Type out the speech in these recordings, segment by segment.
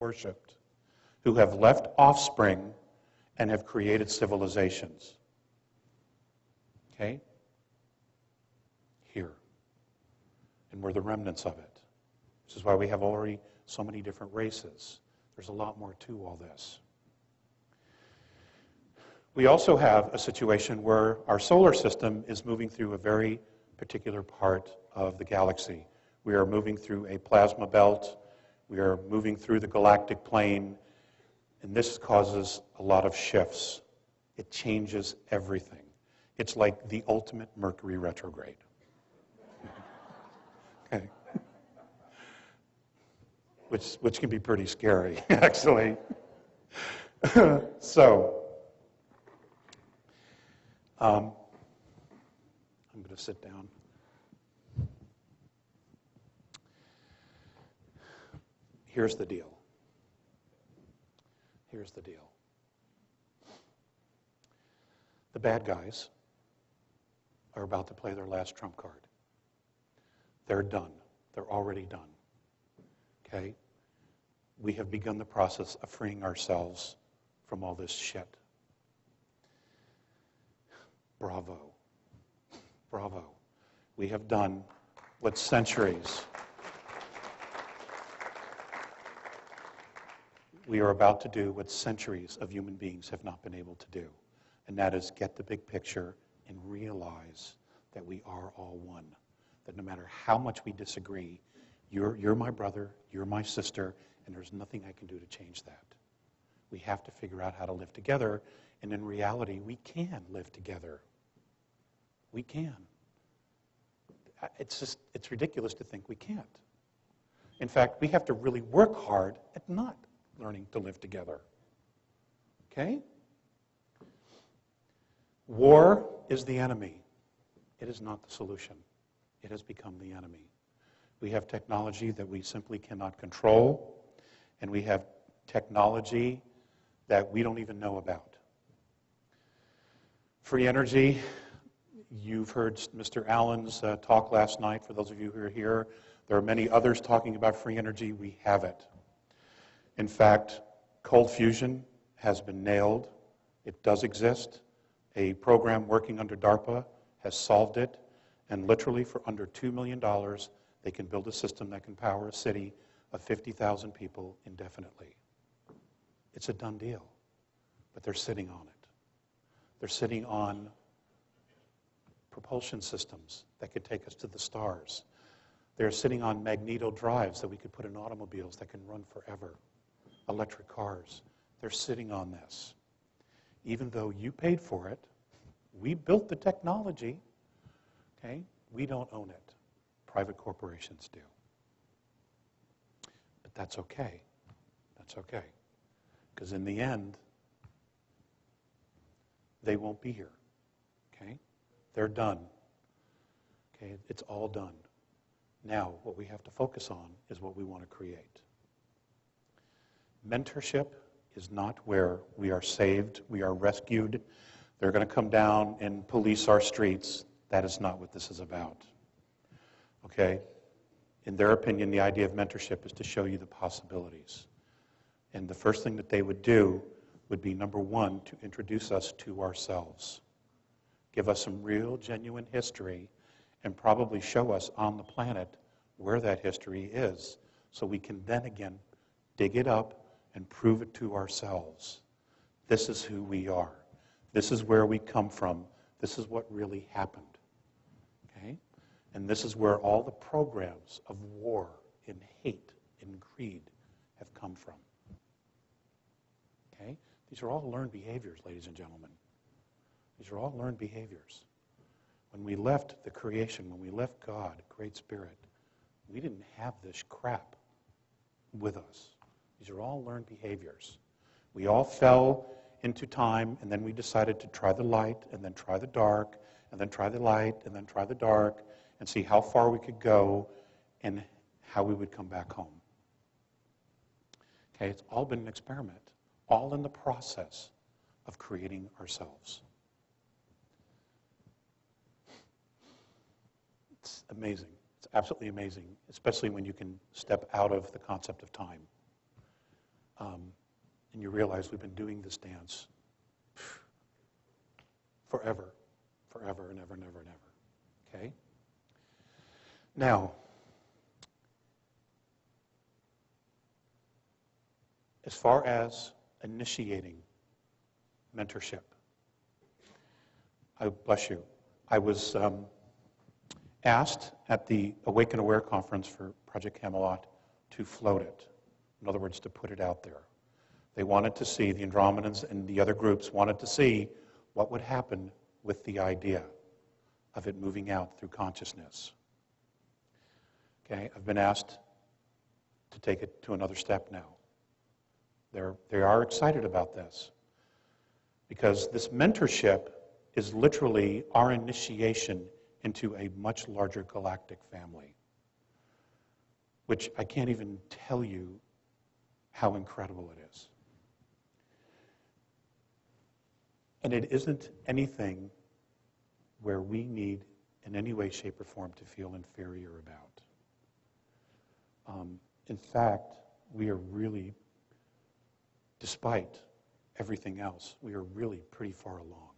worshipped, who have left offspring and have created civilizations. Okay? Here. And we're the remnants of it. This is why we have already so many different races. There's a lot more to all this. We also have a situation where our solar system is moving through a very particular part of the galaxy. We are moving through a plasma belt. We are moving through the galactic plane. And this causes a lot of shifts. It changes everything. It's like the ultimate Mercury retrograde. Okay. Which can be pretty scary, actually. So, I'm going to sit down. Here's the deal. Here's the deal. The bad guys are about to play their last trump card. They're done. They're already done. Okay? We have begun the process of freeing ourselves from all this shit. Bravo. Bravo. We have done what centuries we are about to do, what centuries of human beings have not been able to do. And that is get the big picture and realize that we are all one. That no matter how much we disagree, you're my brother, you're my sister, and there's nothing I can do to change that. We have to figure out how to live together, and in reality, we can live together. We can. It's ridiculous to think we can't. In fact, we have to really work hard at not learning to live together. Okay? War is the enemy. It is not the solution. It has become the enemy. We have technology that we simply cannot control, and we have technology that we don't even know about. Free energy, you've heard Mr. Allen's talk last night. For those of you who are here, there are many others talking about free energy. We have it. In fact, cold fusion has been nailed. It does exist. A program working under DARPA has solved it, and literally for under $2 million, they can build a system that can power a city of 50,000 people indefinitely. It's a done deal, but they're sitting on it. They're sitting on propulsion systems that could take us to the stars. They're sitting on magneto drives that we could put in automobiles that can run forever. Electric cars. They're sitting on this. Even though you paid for it, we built the technology, okay? We don't own it. Private corporations do. But that's okay. That's okay. Because in the end, they won't be here, okay? They're done. Okay, it's all done. Now, what we have to focus on is what we want to create. Mentorship is not where we are saved, we are rescued. They're going to come down and police our streets. That is not what this is about. Okay? In their opinion, the idea of mentorship is to show you the possibilities. And the first thing that they would do would be, number one, to introduce us to ourselves. Give us some real, genuine history, and probably show us on the planet where that history is, so we can then again dig it up and prove it to ourselves. This is who we are. This is where we come from. This is what really happened. Okay? And this is where all the programs of war and hate and greed have come from. Okay? These are all learned behaviors, ladies and gentlemen. These are all learned behaviors. When we left the creation, when we left God, Great Spirit, we didn't have this crap with us. These are all learned behaviors. We all fell into time, and then we decided to try the light, and then try the dark, and then try the light, and then try the dark, and see how far we could go and how we would come back home. Okay, it's all been an experiment, all in the process of creating ourselves. It's amazing. It's absolutely amazing, especially when you can step out of the concept of time. And you realize we've been doing this dance forever, forever and ever and ever and ever. Okay? Now, as far as initiating mentorship, bless you, I was asked at the Awake and Aware conference for Project Camelot to float it. In other words, to put it out there. They wanted to see, the Andromedans and the other groups wanted to see what would happen with the idea of it moving out through consciousness. Okay, I've been asked to take it to another step now. They are excited about this because this mentorship is literally our initiation into a much larger galactic family, which I can't even tell you how incredible it is. And it isn't anything where we need in any way, shape, or form to feel inferior about. In fact, we are really, despite everything else, we are really pretty far along.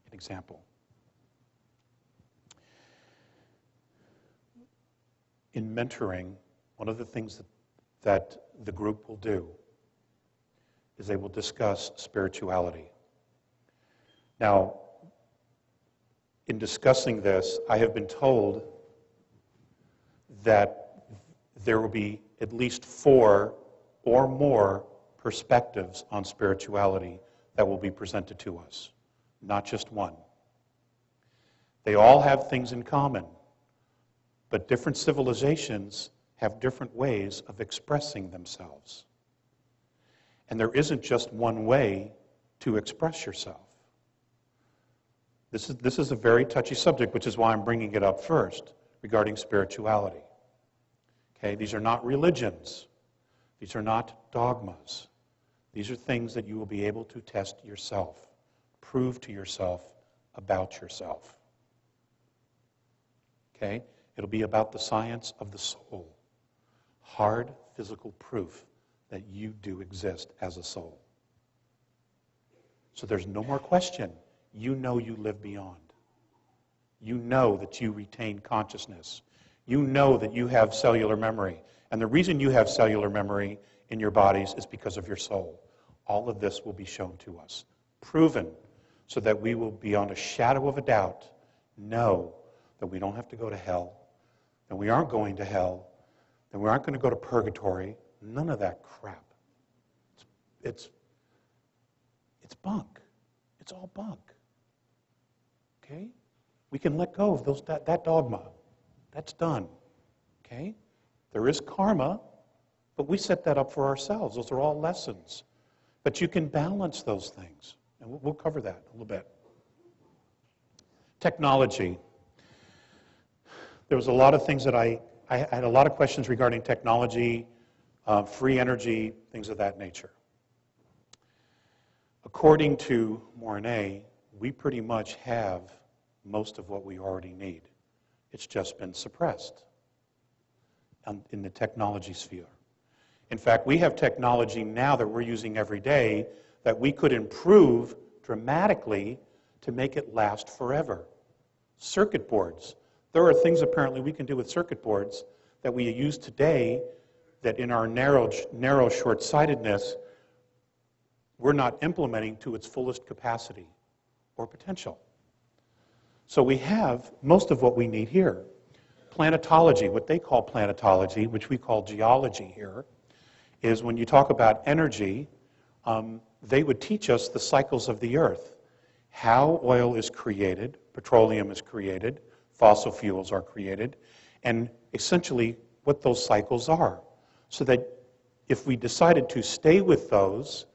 An example. In mentoring, one of the things that the group will do is they will discuss spirituality. Now, in discussing this, I have been told that there will be at least 4 or more perspectives on spirituality that will be presented to us, not just one. They all have things in common, but different civilizations have different ways of expressing themselves. And there isn't just one way to express yourself. This is a very touchy subject, which is why I'm bringing it up first, regarding spirituality. Okay, these are not religions. These are not dogmas. These are things that you will be able to test yourself, prove to yourself about yourself. Okay? It'll be about the science of the soul. Hard physical proof that you do exist as a soul. So there's no more question. You know you live beyond. You know that you retain consciousness. You know that you have cellular memory. And the reason you have cellular memory in your bodies is because of your soul. All of this will be shown to us, proven, so that we will, beyond a shadow of a doubt, know that we don't have to go to hell, that we aren't going to hell, that we aren't going to go to purgatory. None of that crap. It's bunk. It's all bunk. Okay? We can let go of that dogma. That's done. Okay? There is karma, but we set that up for ourselves. Those are all lessons. But you can balance those things. And we'll cover that a little bit. Technology. There was a lot of things that I had a lot of questions regarding technology, free energy, things of that nature. According to Mornay, we pretty much have most of what we already need. It's just been suppressed in the technology sphere. In fact, we have technology now that we're using every day that we could improve dramatically to make it last forever. Circuit boards. There are things apparently we can do with circuit boards that we use today that in our narrow short-sightedness, we're not implementing to its fullest capacity or potential. So we have most of what we need here. Planetology, what they call planetology, which we call geology here, is when you talk about energy, they would teach us the cycles of the Earth, how oil is created, petroleum is created, fossil fuels are created, and essentially what those cycles are, so that if we decided to stay with those,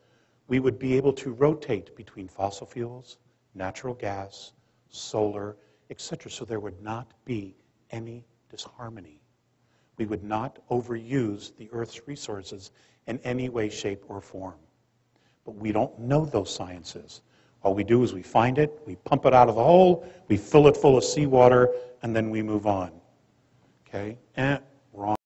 we would be able to rotate between fossil fuels, natural gas, solar, etc., so there would not be any disharmony. We would not overuse the Earth's resources in any way, shape, or form. But we don't know those sciences. All we do is we find it, we pump it out of the hole, we fill it full of seawater, and then we move on. Okay? Wrong.